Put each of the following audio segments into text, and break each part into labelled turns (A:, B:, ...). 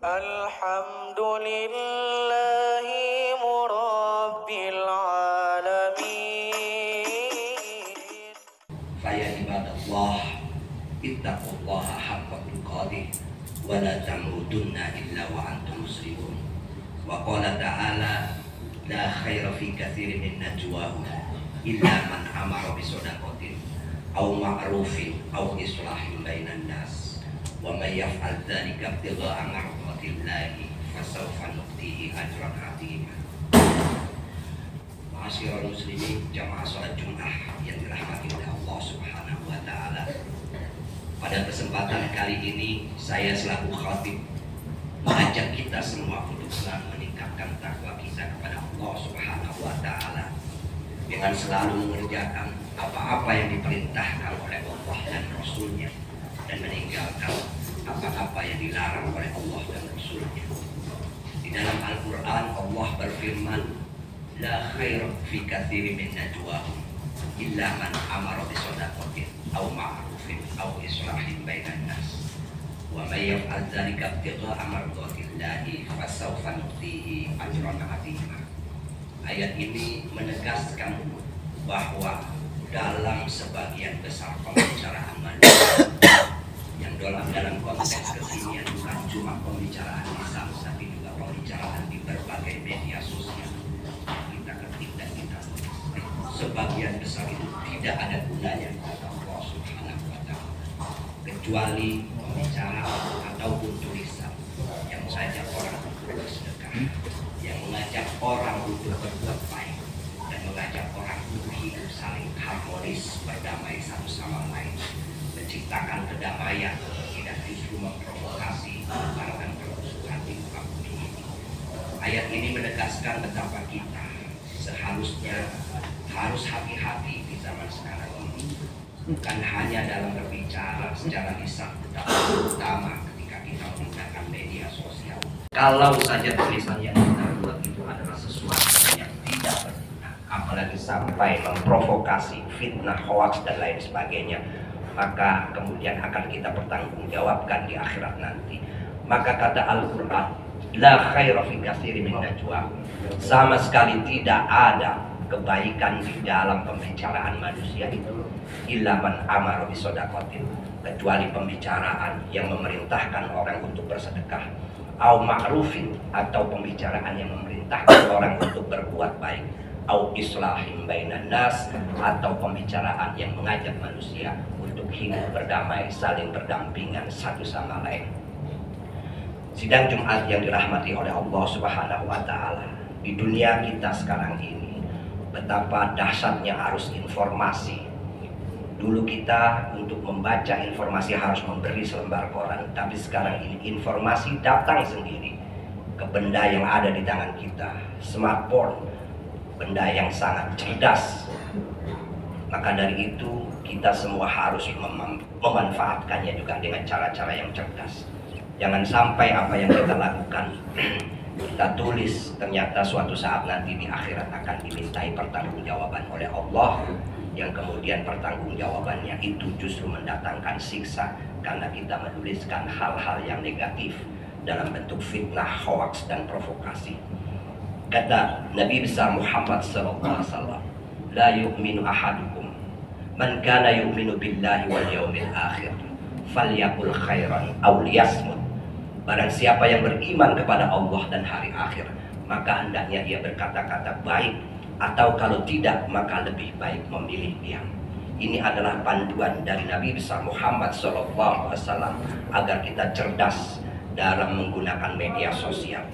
A: Alhamdulillahi Rabbil Alamin.
B: Faya ibadallah, ittaqullaha haqqa tuqatih wa la tamutunna illa wa antum muslimun. Wa qala ta'ala, la khaira fi katsirin min najwahum illa man amara bi shadaqatin aw ma'rufin aw islahin bainan nas. Wa may yaf'al dzalika ibtigha'a mardatillahi fasawfa nu'tihi ajran 'azima. Ma'asyiral muslimin, jamaah salat Jumat yang dirahmati oleh Allah Subhanahu wa taala. Pada kesempatan kali ini saya selaku khatib mengajak kita semua untuk selalu meningkatkan takwa kita kepada Allah Subhanahu wa taala dengan selalu mengerjakan apa-apa yang diperintahkan oleh Allah dan Rasul-Nya dan meninggalkan apa-apa yang dilarang oleh Allah dan Rasul-Nya. Di dalam Al-Quran Allah berfirman, la khair fi katsirin min najwahum illa man amara bi shadaqatin aw ma'rufin aw islahin bainan nas. Wa may yaf'al dzalika ibtigha'a mardatillahi fasawfa nu'tihi ajran 'azima. Ayat ini menegaskan bahwa dalam sebagian besar pembicaraan manusia yang dalam konteks kekinian bukan cuma pembicaraan lisan, tapi juga pembicaraan di berbagai media sosial, kita ketik dan kita tulis, sebagian besar itu tidak ada gunanya kata Allah Subhanahu wa taala, kecuali pembicaraan ataupun tulisan yang mengajak orang untuk bersedekah, yang mengajak orang untuk berbuat baik, dan mengajak orang untuk hidup saling harmonis, berdamai satu sama lain, menciptakan kedamaian, tidak justru memprovokasi menebarkan kerusuhan di muka bumi ini. Ayat ini menegaskan betapa kita seharusnya harus hati-hati di zaman sekarang ini, bukan hanya dalam berbicara secara lisan, tetapi terutama ketika kita menggunakan media sosial. Kalau saja tulisan yang kita buat itu adalah sesuatu yang tidak berguna, apalagi sampai memprovokasi fitnah, hoaks dan lain sebagainya, maka kemudian akan kita pertanggungjawabkan di akhirat nanti. Maka kata Al-Quran, la khaira fi katsirin min najwahum, sama sekali tidak ada kebaikan di dalam pembicaraan manusia itu illa man amara bi shadaqatin, kecuali pembicaraan yang memerintahkan orang untuk bersedekah, au ma'rufin, atau pembicaraan yang memerintahkan orang untuk berbuat baik, au islahin bainan nas, atau pembicaraan yang mengajak manusia untuk hidup berdamai, saling berdampingan satu sama lain. Sidang Jumat yang dirahmati oleh Allah Subhanahu wa taala, di dunia kita sekarang ini betapa dahsyatnya arus informasi. Dulu kita untuk membaca informasi harus memberi selembar koran, tapi sekarang ini informasi datang sendiri ke benda yang ada di tangan kita, smartphone, benda yang sangat cerdas. Maka dari itu kita semua harus memanfaatkannya juga dengan cara-cara yang cerdas. Jangan sampai apa yang kita lakukan kita tulis, ternyata suatu saat nanti di akhirat akan dimintai pertanggungjawaban oleh Allah, yang kemudian pertanggungjawabannya itu justru mendatangkan siksa karena kita menuliskan hal-hal yang negatif dalam bentuk fitnah, hoaks dan provokasi. Kata Nabi besar Muhammad SAW, la yu'minu ahadukum man kana yu'minu billahi wal yawmil akhir falyakul khairan aw liyasmut. Barang siapa yang beriman kepada Allah dan hari akhir, maka hendaknya ia berkata-kata baik, atau kalau tidak maka lebih baik memilih diam. Ini adalah panduan dari Nabi besar Muhammad SAW agar kita cerdas dalam menggunakan media sosial.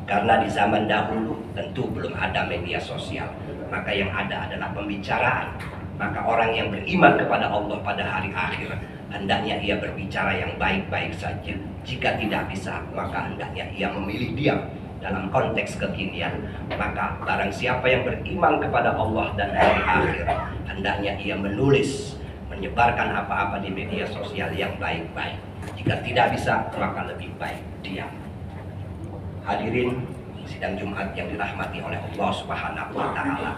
B: Karena di zaman dahulu tentu belum ada media sosial, maka yang ada adalah pembicaraan. Maka orang yang beriman kepada Allah pada hari akhir, hendaknya ia berbicara yang baik-baik saja. Jika tidak bisa, maka hendaknya ia memilih diam. Dalam konteks kekinian, maka barang siapa yang beriman kepada Allah dan hari akhir, hendaknya ia menulis, menyebarkan apa-apa di media sosial yang baik-baik. Jika tidak bisa, maka lebih baik diam. Hadirin sidang Jumat yang dirahmati oleh Allah Subhanahu wa taala,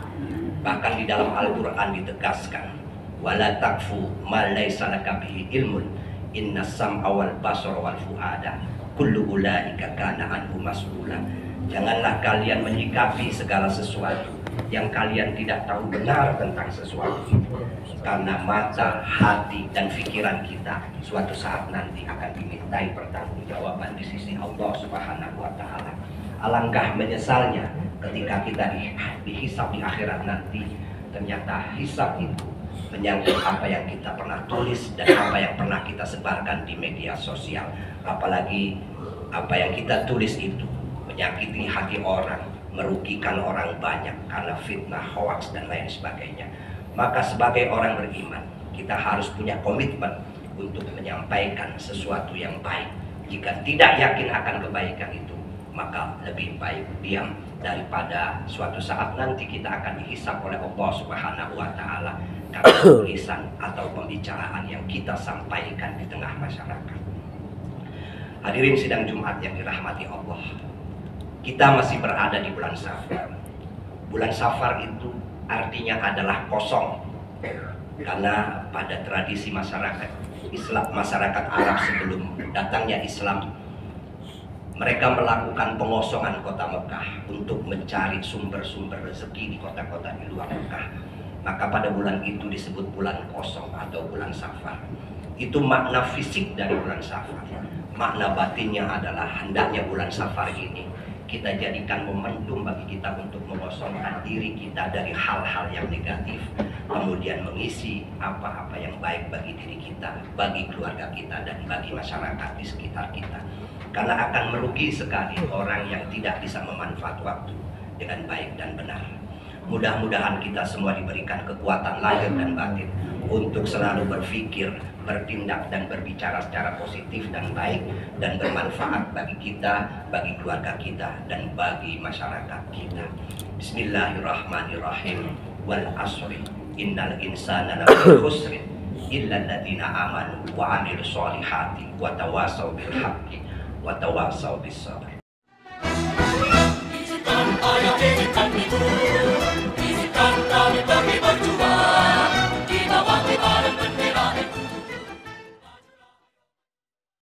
B: bahkan di dalam Al-Quran ditegaskan, wala takfu ma laysa laka bihi ilmun innas sam'a wal basara wal fuada kullu ulaika kana anhu mas'ula. Janganlah kalian menyikapi segala sesuatu yang kalian tidak tahu benar tentang sesuatu itu, karena mata, hati, dan pikiran kita suatu saat nanti akan dimintai pertanggungjawaban di sisi Allah Subhanahu wa Ta'ala. Alangkah menyesalnya ketika kita dihisab di akhirat nanti, ternyata hisab itu menyangkut apa yang kita pernah tulis dan apa yang pernah kita sebarkan di media sosial. Apalagi apa yang kita tulis itu menyakiti hati orang, merugikan orang banyak karena fitnah, hoaks, dan lain sebagainya. Maka sebagai orang beriman, kita harus punya komitmen untuk menyampaikan sesuatu yang baik. Jika tidak yakin akan kebaikan itu, maka lebih baik diam daripada suatu saat nanti kita akan dihisab oleh Allah Subhanahu wa Ta'ala karena tulisan atau pembicaraan yang kita sampaikan di tengah masyarakat. Hadirin sidang Jumat yang dirahmati Allah, kita masih berada di bulan Safar. Bulan Safar itu artinya adalah kosong, karena pada tradisi masyarakat Islam, masyarakat Arab sebelum datangnya Islam, mereka melakukan pengosongan kota Mekah untuk mencari sumber-sumber rezeki di kota-kota di luar Mekah. Maka pada bulan itu disebut bulan kosong atau bulan Safar. Itu makna fisik dari bulan Safar. Makna batinnya adalah hendaknya bulan Safar ini kita jadikan momentum bagi kita untuk mengosongkan diri kita dari hal-hal yang negatif, kemudian mengisi apa-apa yang baik bagi diri kita, bagi keluarga kita, dan bagi masyarakat di sekitar kita. Karena akan merugi sekali orang yang tidak bisa memanfaat waktu dengan baik dan benar. Mudah-mudahan kita semua diberikan kekuatan lahir dan batin untuk selalu berpikir, bertindak, dan berbicara secara positif dan baik dan bermanfaat bagi kita, bagi keluarga kita, dan bagi masyarakat kita. Bismillahirrahmanirrahim. Wal asri innal insana lafi khusrin illa alladziina amanu wa 'amilus sholihati wa tawassaw bil haqqi wa tawassaw bis sabr.